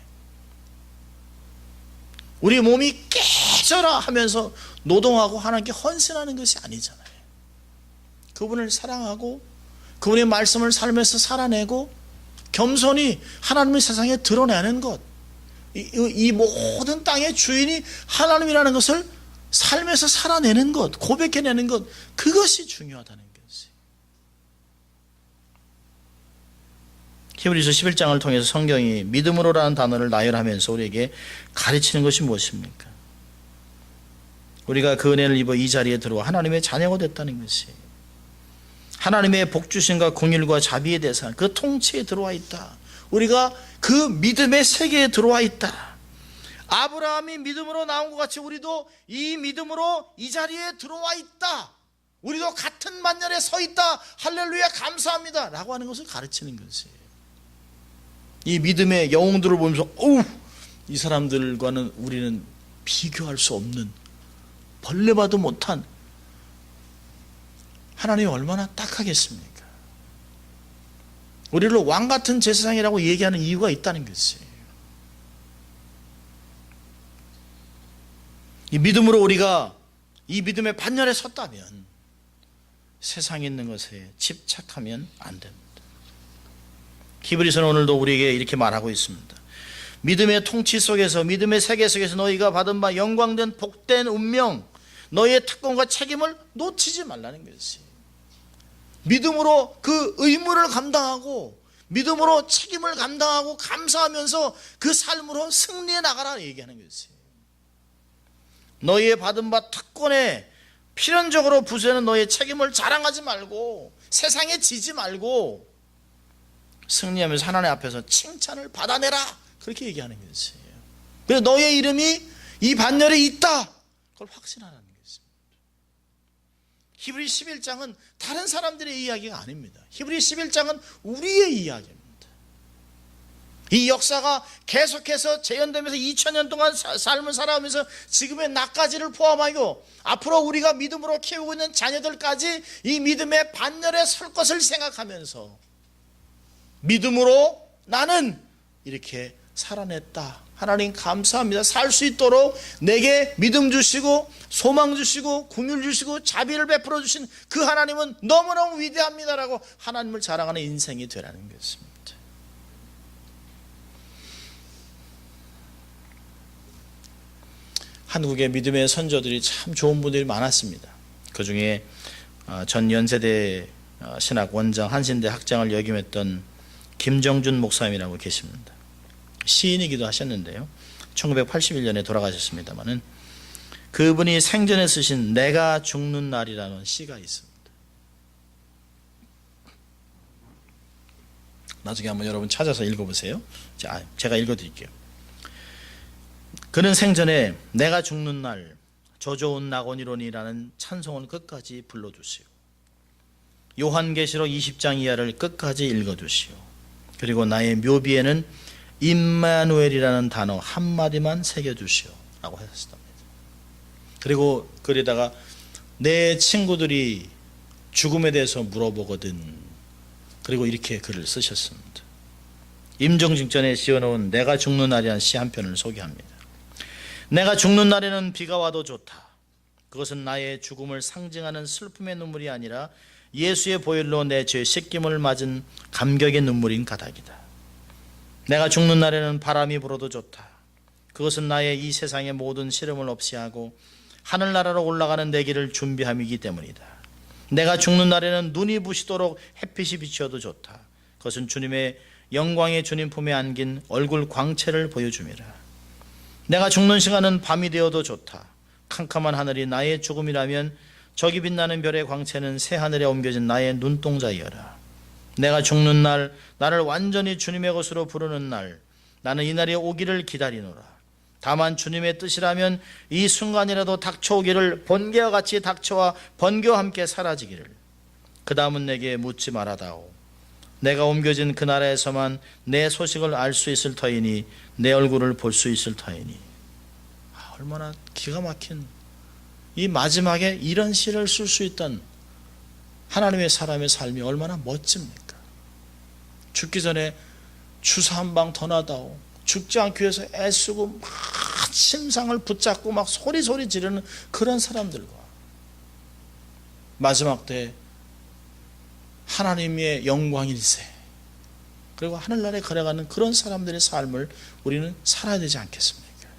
S1: 우리 몸이 깨져라 하면서 노동하고 하나님께 헌신하는 것이 아니잖아요. 그분을 사랑하고 그분의 말씀을 삶에서 살아내고 겸손히 하나님의 세상에 드러내는 것, 이 모든 땅의 주인이 하나님이라는 것을 삶에서 살아내는 것, 고백해내는 것, 그것이 중요하다는 것이. 히브리서 11장을 통해서 성경이 믿음으로라는 단어를 나열하면서 우리에게 가르치는 것이 무엇입니까? 우리가 그 은혜를 입어 이 자리에 들어와 하나님의 자녀가 됐다는 것이, 하나님의 복주심과 공일과 자비의 대상, 그 통치에 들어와 있다. 우리가 그 믿음의 세계에 들어와 있다. 아브라함이 믿음으로 나온 것 같이 우리도 이 믿음으로 이 자리에 들어와 있다. 우리도 같은 만년에 서 있다. 할렐루야 감사합니다 라고 하는 것을 가르치는 것이에요. 이 믿음의 영웅들을 보면서 이 사람들과는 우리는 비교할 수 없는, 벌레봐도 못한, 하나님이 얼마나 딱하겠습니까? 우리를 왕같은 제사장이라고 얘기하는 이유가 있다는 것이에요. 이 믿음으로 우리가 이 믿음의 반열에 섰다면 세상에 있는 것에 집착하면 안 됩니다. 히브리서는 오늘도 우리에게 이렇게 말하고 있습니다. 믿음의 통치 속에서, 믿음의 세계 속에서 너희가 받은 바 영광된 복된 운명, 너희의 특권과 책임을 놓치지 말라는 것이. 믿음으로 그 의무를 감당하고 믿음으로 책임을 감당하고 감사하면서 그 삶으로 승리해 나가라 얘기하는 것이. 너희의 받은 바 특권에 필연적으로 부수하는 너희의 책임을 자랑하지 말고 세상에 지지 말고 승리하면서 하나님 앞에서 칭찬을 받아내라, 그렇게 얘기하는 것이에요. 그래서 너희의 이름이 이 반열에 있다, 그걸 확신하라는 것입니다. 히브리 11장은 다른 사람들의 이야기가 아닙니다. 히브리 11장은 우리의 이야기입니다. 이 역사가 계속해서 재현되면서 2000년 동안 삶을 살아오면서 지금의 나까지를 포함하고 앞으로 우리가 믿음으로 키우고 있는 자녀들까지 이 믿음의 반열에 설 것을 생각하면서 믿음으로 나는 이렇게 살아냈다, 하나님 감사합니다, 살 수 있도록 내게 믿음 주시고 소망 주시고 긍휼 주시고 자비를 베풀어 주신 그 하나님은 너무너무 위대합니다라고 하나님을 자랑하는 인생이 되라는 것입니다. 한국의 믿음의 선조들이 참 좋은 분들이 많았습니다. 그 중에 전 연세대 신학 원장, 한신대 학장을 역임했던 김정준 목사님이라고 계십니다. 시인이기도 하셨는데요. 1981년에 돌아가셨습니다마는 그분이 생전에 쓰신 내가 죽는 날이라는 시가 있습니다. 나중에 한번 여러분 찾아서 읽어보세요. 자, 제가 읽어드릴게요. 그는 생전에 내가 죽는 날 저 좋은 낙원이로니라는 찬송을 끝까지 불러주시오. 요한계시록 20장 이하를 끝까지 읽어주시오. 그리고 나의 묘비에는 임마누엘이라는 단어 한마디만 새겨주시오 라고 하셨습니다. 그리고 거기다가 내 친구들이 죽음에 대해서 물어보거든. 그리고 이렇게 글을 쓰셨습니다. 임종 직전에 씌워놓은 내가 죽는 날이라는 시 한 편을 소개합니다. 내가 죽는 날에는 비가 와도 좋다. 그것은 나의 죽음을 상징하는 슬픔의 눈물이 아니라 예수의 보혈로 내 죄 씻김을 맞은 감격의 눈물인 까닭이다. 내가 죽는 날에는 바람이 불어도 좋다. 그것은 나의 이 세상의 모든 시름을 없이 하고 하늘나라로 올라가는 내 길을 준비함이기 때문이다. 내가 죽는 날에는 눈이 부시도록 햇빛이 비추어도 좋다. 그것은 주님의 영광의 주님 품에 안긴 얼굴 광채를 보여줌이라. 내가 죽는 시간은 밤이 되어도 좋다. 캄캄한 하늘이 나의 죽음이라면 저기 빛나는 별의 광채는 새 하늘에 옮겨진 나의 눈동자이어라. 내가 죽는 날, 나를 완전히 주님의 것으로 부르는 날, 나는 이 날이 오기를 기다리노라. 다만 주님의 뜻이라면 이 순간이라도 닥쳐오기를, 번개와 같이 닥쳐와 번개와 함께 사라지기를. 그 다음은 내게 묻지 말아다오. 내가 옮겨진 그 나라에서만 내 소식을 알 수 있을 터이니 내 얼굴을 볼 수 있을 터이니. 얼마나 기가 막힌, 이 마지막에 이런 시를 쓸 수 있던 하나님의 사람의 삶이 얼마나 멋집니까? 죽기 전에 주사 한 방 더 놔다오. 죽지 않기 위해서 애쓰고 막 침상을 붙잡고 막 소리 지르는 그런 사람들과 마지막 때 하나님의 영광일세, 그리고 하늘나라에 걸어가는 그런 사람들의 삶을 우리는 살아야 되지 않겠습니까?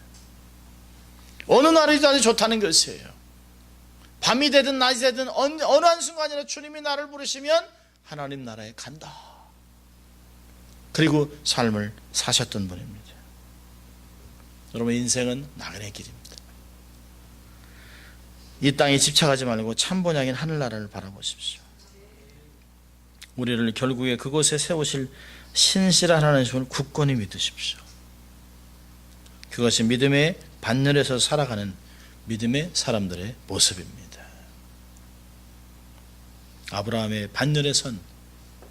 S1: 어느 날이든 좋다는 것이에요. 밤이 되든 낮이 되든 어느 한순간이나 주님이 나를 부르시면 하나님 나라에 간다. 그리고 삶을 사셨던 분입니다. 여러분, 인생은 나그네 길입니다. 이 땅에 집착하지 말고 참 본향인 하늘나라를 바라보십시오. 우리를 결국에 그곳에 세우실 신실한 하나님을 굳건히 믿으십시오. 그것이 믿음의 반열에서 살아가는 믿음의 사람들의 모습입니다. 아브라함의 반열에 선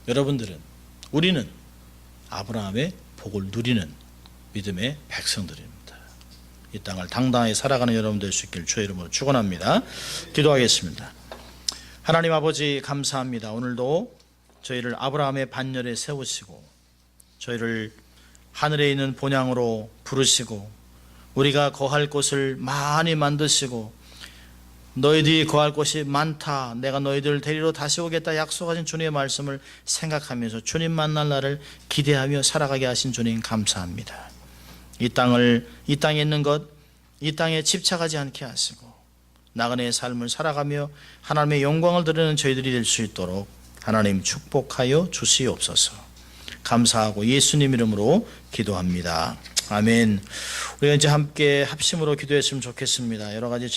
S1: 여러분들은, 우리는 아브라함의 복을 누리는 믿음의 백성들입니다. 이 땅을 당당하게 살아가는 여러분 될 수 있기를 주의 이름으로 축원합니다. 기도하겠습니다. 하나님 아버지, 감사합니다. 오늘도 저희를 아브라함의 반열에 세우시고 저희를 하늘에 있는 본향으로 부르시고 우리가 거할 곳을 많이 만드시고 너희들이 거할 곳이 많다, 내가 너희들을 데리러 다시 오겠다 약속하신 주님의 말씀을 생각하면서 주님 만날 날을 기대하며 살아가게 하신 주님 감사합니다. 이 땅에 있는 것, 이 땅에 집착하지 않게 하시고 나그네의 삶을 살아가며 하나님의 영광을 드리는 저희들이 될 수 있도록 하나님 축복하여 주시옵소서. 감사하고 예수님 이름으로 기도합니다. 아멘. 우리가 이제 함께 합심으로 기도했으면 좋겠습니다. 여러 가지